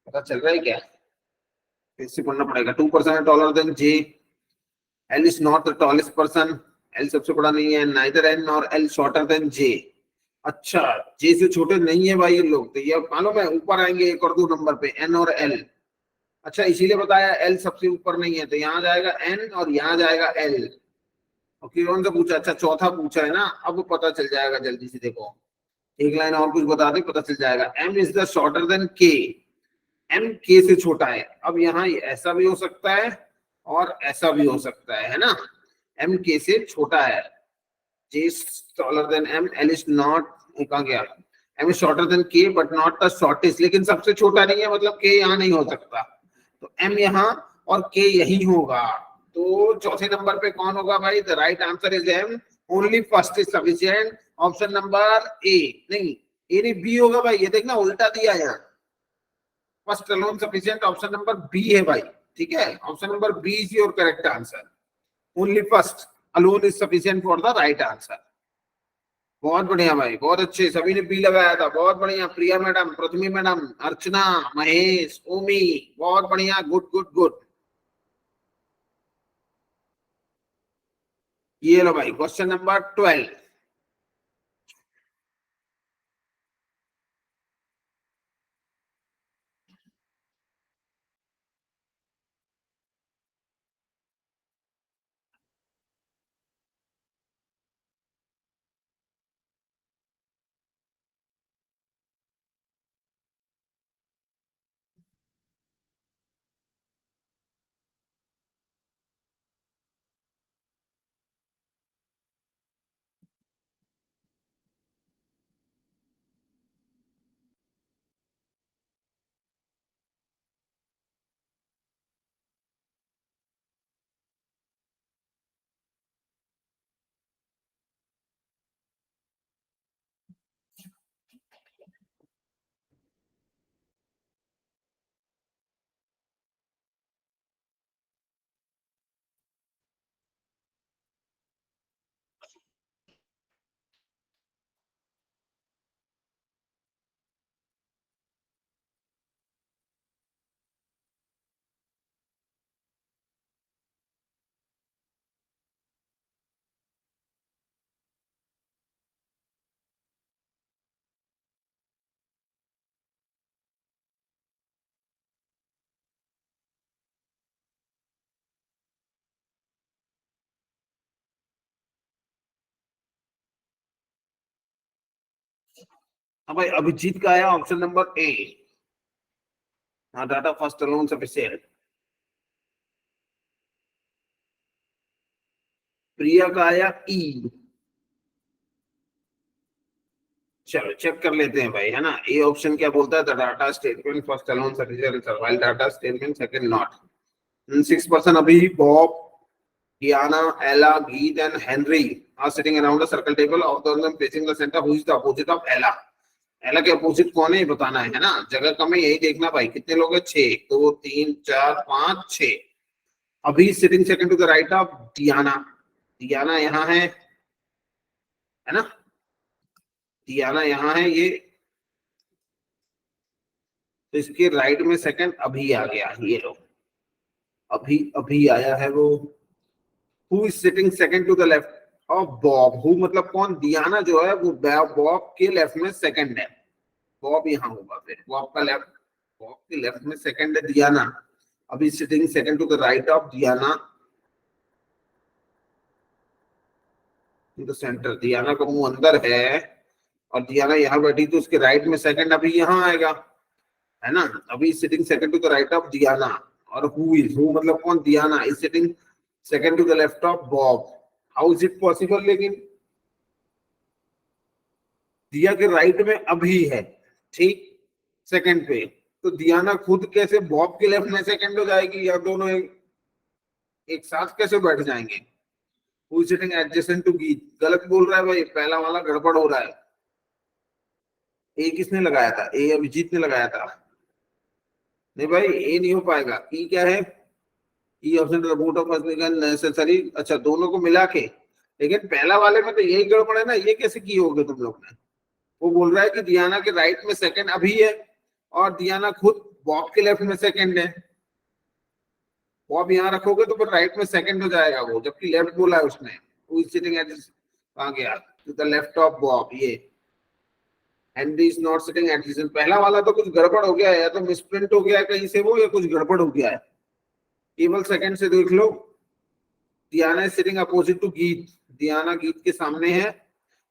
पता चल रहा है क्या? इससे पढ़ना पड़ेगा। 2 person taller than J, L is not the tallest person, L सबसे बड़ा नहीं है, neither N और L shorter than J। अच्छा, J से छोटे नहीं है भाई ये लोग, तो ये मालूम है ऊपर आएंगे एक और 2 नंबर पे N और L। अच्छा, इसीलिए बताया L सबसे ऊपर नहीं है, तो यहाँ जाएगा N और यहाँ जाएगा L। और कौन सा पूछा? अच्छा, चौथा पूछा है ना, अब पता चल जाएगा जल्दी से, देखो एक लाइन और कुछ बता दे, पता चल जाएगा। M is the shorter than K, M K से छोटा है। अब यहाँ ऐसा भी हो सकता है और ऐसा भी हो सकता है ना, M K से छोटा है, J is taller than M, L is not, कहाँ गया? M is shorter than K but not the shortest, लेकिन सबसे छोटा नहीं है, मतलब K यहाँ नहीं हो सकता, तो M यहाँ और K यही होगा। तो चौथे नंबर पे कौन होगा भाई? The right answer is M, only first is sufficient. Option number ए, नहीं ए नहीं बी होगा भाई, ये देखना उल्टा दिया है यहाँ, first alone sufficient, option number B है भाई, ठीक है। Option number B is your correct answer, only first alone is sufficient for the right answer. बहुत बढ़िया भाई, बहुत अच्छे, सभी ने बी लगाया था, बहुत बढ़िया। प्रिया मैडम, पृथ्वी मैडम, अर्चना, महेश, ओमी, बहुत बढ़िया, गुड गुड गुड। ये लो भाई, क्वेश्चन नंबर 12। अब भाई अभिजीत का आया ऑप्शन नंबर ए, हाँ डाटा फर्स्ट अलोन सफिशिएंट। प्रिया का आया ई। चलो चेक कर लेते हैं भाई, है ना। ए ऑप्शन क्या बोलता है, the data statement first alone sufficient while data statement second not. 6% अभी Bob, Diana, Ella, Geet, and Henry are sitting around a circle table. Of them facing the center, who is the opposite of Ella? Ella के opposite कौन है ये बताना है ना। जगह कम है, यही देखना भाई। कितने लोग हैं, 6, 2, 3, 4, 5, 6। अभी sitting second to the right of Diana. Diana यहाँ है ना। डियाना यहाँ है ये, तो इसके राइट में सेकंड अभी आ गया। ये लो, अभी अभी आया है वो। Who is sitting second to the left of Bob. Who मतलब कौन, डियाना जो है वो बॉब के लेफ्ट में सेकंड है। बॉब यहाँ होगा, फिर बॉब का लेफ्ट, बॉब के लेफ्ट में सेकंड है डियाना। अभी sitting second to the right of Diana in the centre. Diana का मुंह अंदर है और डियाना यहाँ बैठी, तो उसके राइट में सेकंड अभी यहाँ आएगा, है ना। अभी sitting second to the right of Diana. और हु इज, हु मतलब कौन, Diana is sitting second to the left of Bob. How is it possible, लेकिन दिया के राइट में अभी है, ठीक, सेकंड पे। तो दियाना खुद कैसे बॉब के लेफ्ट में सेकंड हो जाएगी, या दोनों एक साथ कैसे बैठ जाएंगे। Who is sitting adjacent to Geet, गलत बोल रहा है भाई, पहला वाला गड़बड़ हो रहा है। ए किसने लगाया था, ए अभिजीत ने लगाया था। नहीं भाई, ए नहीं हो पाएगा। ई क्या है, E option report of necessary. अच्छा, दोनों को मिला के, लेकिन पहला वाले में तो यही गड़बड़ है ना। ये कैसे की होगे तुम लोग ने। वो बोल रहा है कि डियाना के राइट में सेकंड अभी है, और डियाना खुद बॉब के लेफ्ट में सेकंड है। बॉब यहाँ रखोगे तो फिर राइट में सेकंड हो जाएगा वो, जबकि लेफ्ट बोला है उसने। हु इज सिटिंग एट, कहां गया, to the left of Bob. ये Henry is not sitting at this. पहला वाला तो कुछ गड़बड़ हो गया है, या तो मिसप्रिंट हो गया है कहीं से वो, या कुछ गड़बड़ हो गया है। केवल सेकंड से देख लो। Diana is sitting opposite to Geet. Diana Geet के सामने है।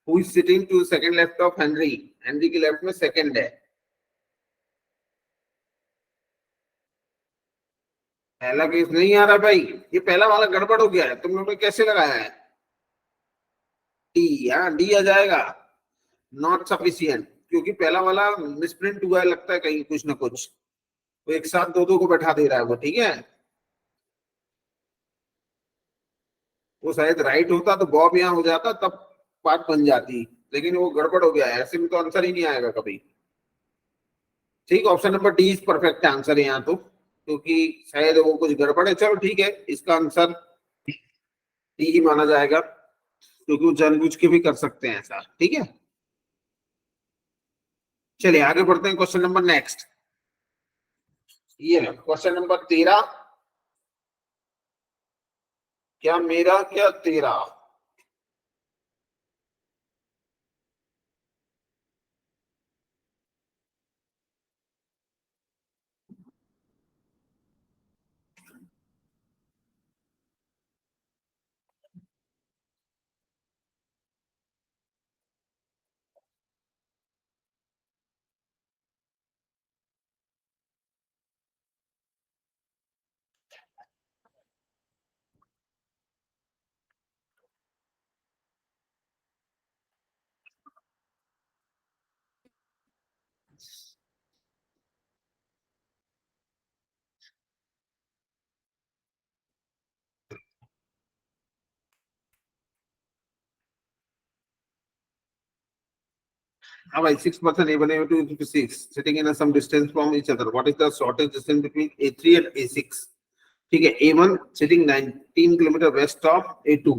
Who is sitting to second left of Henry. Henry के लेफ्ट में सेकंड है। पहला केस नहीं आ रहा भाई, ये पहला वाला गड़बड़ हो गया है। तुम लोगों ने कैसे लगाया है, डी, हाँ डी आ जाएगा, नॉट सफिशियंट। क्योंकि पहला वाला मिसप्रिंट हुआ है, लगता है कहीं कुछ ना कुछ, वो एक साथ दो दो को बैठा दे रहा है वो, ठीक है। वो शायद राइट होता तो बॉब यहाँ हो जाता, तब बात बन जाती, लेकिन वो गड़बड़ हो गया है। ऐसे में तो आंसर ही नहीं आएगा कभी। ठीक, option number D is perfect answer है यहाँ तो, क्योंकि शायद वो कुछ गड़बड़ है। चलो ठीक है, इसका आंसर डी ही माना जाएगा, क्योंकि वो जानबूझ के भी कर सकते हैं ऐसा, ठीक है। चलिए आगे बढ़ते हैं, क्वेश्चन नंबर नेक्स्ट। ये क्वेश्चन नंबर 13, क्या मेरा क्या तेरा। हाँ भाई, 6% A1 A2 A6 sitting in some distance from each other. What is the shortest distance between A3 and A6? ठीक है, A1 sitting 19 kilometre west of A2।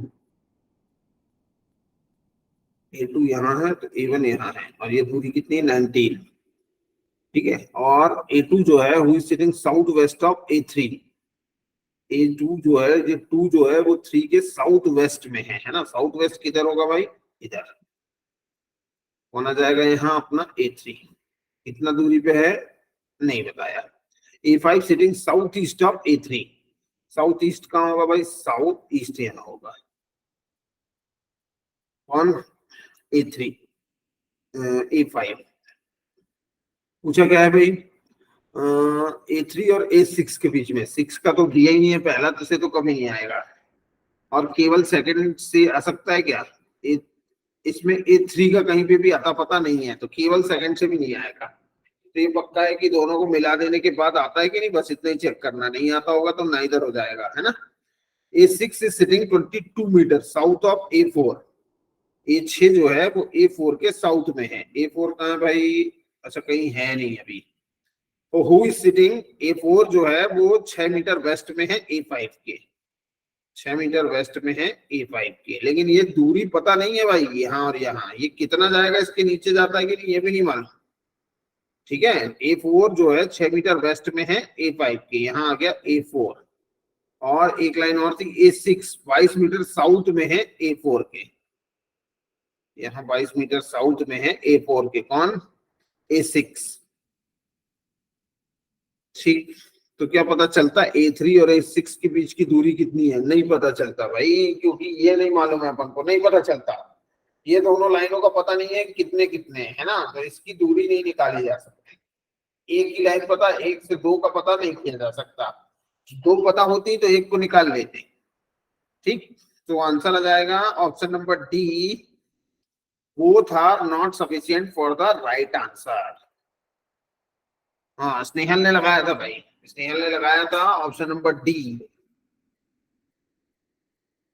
A2 यहाँ है तो A1 यहाँ है, और ये दूरी कितनी है, 19। ठीक है, और A2 जो है हुई sitting south west of A3। A2 जो है, ये 2 जो है वो 3 के साउथ वेस्ट में है ना। साउथ वेस्ट किधर होगा भाई, इधर होना जाएगा यहाँ अपना A3। कितना दूरी पे है, नहीं बताया। A5 sitting south east of A3। South east कहाँ होगा भाई, साउथ ईस्ट यहाँ होगा ऑन A3, A5। पूछा क्या है भाई, A3 और A6 के बीच में, 6 का तो दिया ही नहीं है, पहला तो से तो कभी नहीं आएगा, और केवल सेकंड से आ सकता है क्या, ए, इसमें A3 का कहीं पे भी आता पता नहीं है, तो केवल सेकंड से भी नहीं आएगा। तो ये पक्का है कि दोनों को मिला देने के बाद आता है कि नहीं, बस इतना ही चेक करना, नहीं आता होगा तो ना इधर हो जाएगा, है ना। A6 is sitting 22 metre south of A4। A6 जो है वो A4 के साउथ में है। A4 कहाँ है भाई, अच्छा कहीं है नहीं अभी। तो हु इज सिटिंग, A4 जो है वो 6 मीटर वेस्ट में है A5 के, 6 मीटर वेस्ट में है A5 के, लेकिन ये दूरी पता नहीं है भाई, यहाँ और यहाँ ये कितना जाएगा, इसके नीचे जाता है कि नहीं ये भी नहीं मालूम। ठीक है, A4 जो है 6 मीटर वेस्ट में है A5 के, यहाँ आ गया A4, और एक लाइन और थी A6 22 मीटर साउथ में है A4 के, यहाँ 22 मीटर साउथ में है A4 के, कौन, A6। ठीक, तो क्या पता चलता A3 और A6 के बीच की दूरी कितनी है, नहीं पता चलता भाई, क्योंकि ये नहीं मालूम है अपन को, नहीं पता चलता, ये दोनों लाइनों का पता नहीं है कितने कितने है ना, तो इसकी दूरी नहीं निकाली जा सकती। एक की लाइन पता, एक से दो का पता नहीं किया जा सकता, दो पता होती तो एक को निकाल लेते। ठीक, तो आंसर आ जाएगा option number D, both are not sufficient for the right answer. हाँ, स्नेहल ने लगाया था भाई, स्नेहल ने लगाया था ऑप्शन नंबर डी।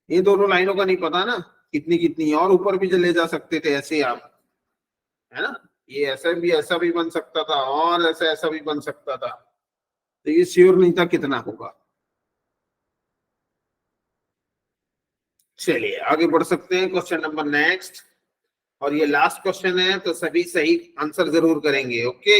ये दोनों लाइनों का नहीं पता ना कितनी कितनी, और ऊपर भी ले जा सकते थे ऐसे आप, है ना, ये ऐसा भी बन सकता था, और ऐसा ऐसा भी बन सकता था, तो ये श्योर नहीं था कितना होगा। चलिए आगे बढ़ सकते हैं, क्वेश्चन नंबर नेक्स्ट, और ये लास्ट क्वेश्चन है, तो सभी सही आंसर जरूर करेंगे, ओके।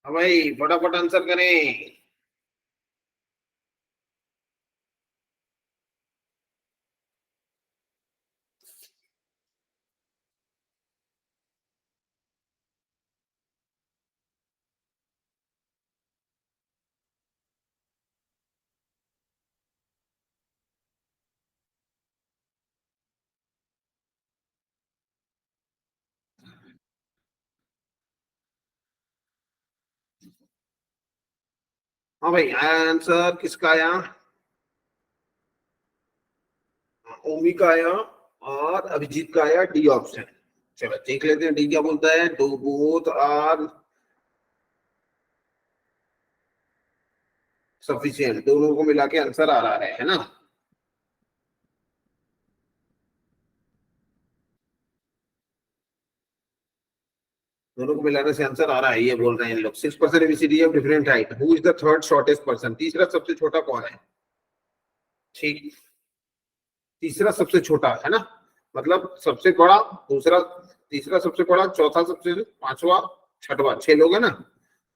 हाँ भाई, फटाफट आंसर करें। हाँ भाई, आया आंसर, किसका आया, ओमी का आया, और अभिजीत का आया डी ऑप्शन। चलो देख लेते हैं डी क्या बोलता है, दो बोथ आर सफिशिएंट, दोनों को मिला के आंसर आ रहा है ना। दोनों को मिलाने से आंसर आ रहा है, ये बोल रहे हैं लोग। 6% ABCD of different height, who is the third shortest person, तीसरा सबसे छोटा कौन है। ठीक, तीसरा सबसे छोटा है ना, मतलब सबसे बड़ा, दूसरा, तीसरा सबसे बड़ा, चौथा सबसे, पांचवा, छठवा, 6 लोग है ना,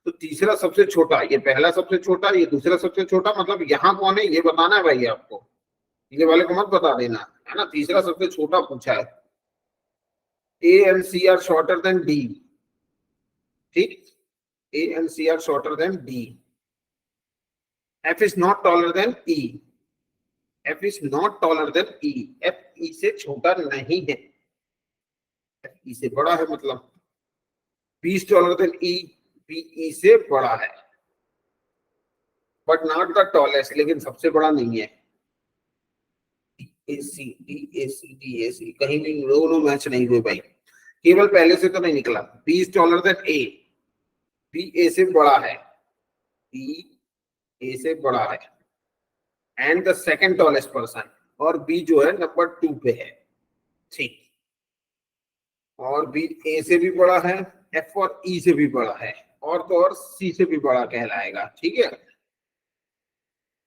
तो तीसरा सबसे छोटा, ये पहला सबसे छोटा, ये दूसरा सबसे छोटा, मतलब यहाँ कौन है ये बताना है भाई आपको, ये वाले को मत बता देना, है ना, तीसरा सबसे छोटा पूछा है। A and C are shorter than D. ठीक, A and C are shorter than D, F is not taller than E, F is not taller than E, F E से छोटा नहीं है, एफ ई से बड़ा है, मतलब B is taller than E, B E से बड़ा है, बट नॉट द टॉलेस्ट, लेकिन सबसे बड़ा नहीं है। ए सी डी, ए सी डी, ए सी, कहीं भी दोनों मैच नहीं हुए भाई, केवल पहले से तो नहीं निकला, B is taller than A, B A से बड़ा है, बी ए से बड़ा है, and the second tallest person, और बी जो है नंबर 2 पे है, ठीक, और बी ए से भी बड़ा है, एफ और ई से भी बड़ा है, और तो और सी से भी बड़ा कहलाएगा, ठीक है।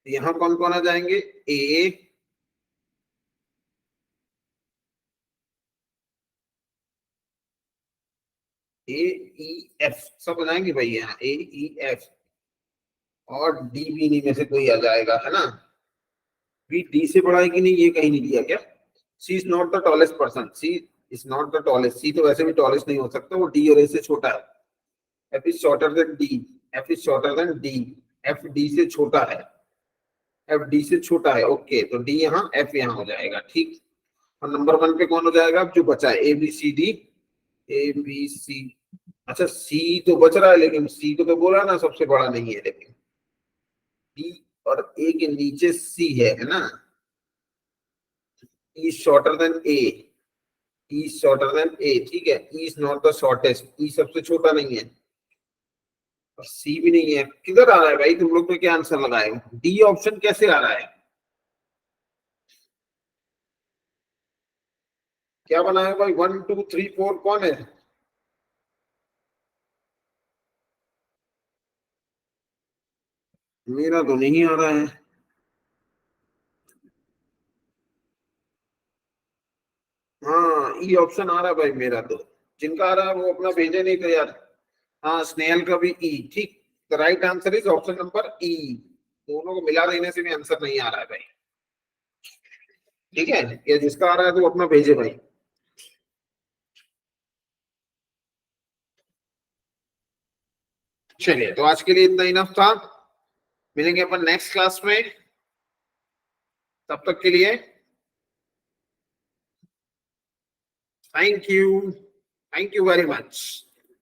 यहां कौन कौन आ जाएंगे, ए, ए ई एफ सब आ जाएंगे भाई, यहाँ ए ई एफ, और डी भी इन्हीं में से कोई आ जाएगा, है ना। बी डी से बड़ा है कि नहीं ये कहीं नहीं दिया क्या। C is not the tallest person, C is not the tallest, C तो वैसे भी टॉलेस्ट नहीं हो सकता, वो डी और ए से छोटा है। F is shorter than D, F is shorter than D, F D से छोटा है, एफ डी से छोटा है, ओके, तो डी यहाँ एफ यहाँ हो जाएगा, ठीक। और नंबर 1 पे कौन हो जाएगा अब जो बचा है, A B C D, A B C, अच्छा सी तो बच रहा है, लेकिन सी को तो बोला ना सबसे बड़ा नहीं है, लेकिन डी और ए के नीचे सी है ना। E shorter than A, E shorter than A, ठीक है, E is not the shortest, E सबसे छोटा नहीं है, और सी भी नहीं है। किधर आ रहा है भाई तुम लोग तो, क्या आंसर लगाए हो, डी ऑप्शन कैसे आ रहा है, क्या बनाए भाई, 1 2 3 4 कौन है। मेरा तो नहीं आ रहा है, हाँ ई ऑप्शन आ रहा है भाई मेरा तो, जिनका आ रहा है वो अपना भेजे नहीं तो यार। हाँ स्नेहल का भी ई, ठीक, the right answer is option number ई, दोनों को मिला देने से भी आंसर नहीं आ रहा है भाई, ठीक है, ये जिसका आ रहा है तो वो अपना भेजे भाई। चलिए तो आज के लिए इतना इनफ था, मिलेंगे अपन नेक्स्ट क्लास में, तब तक के लिए thank you, thank you very much.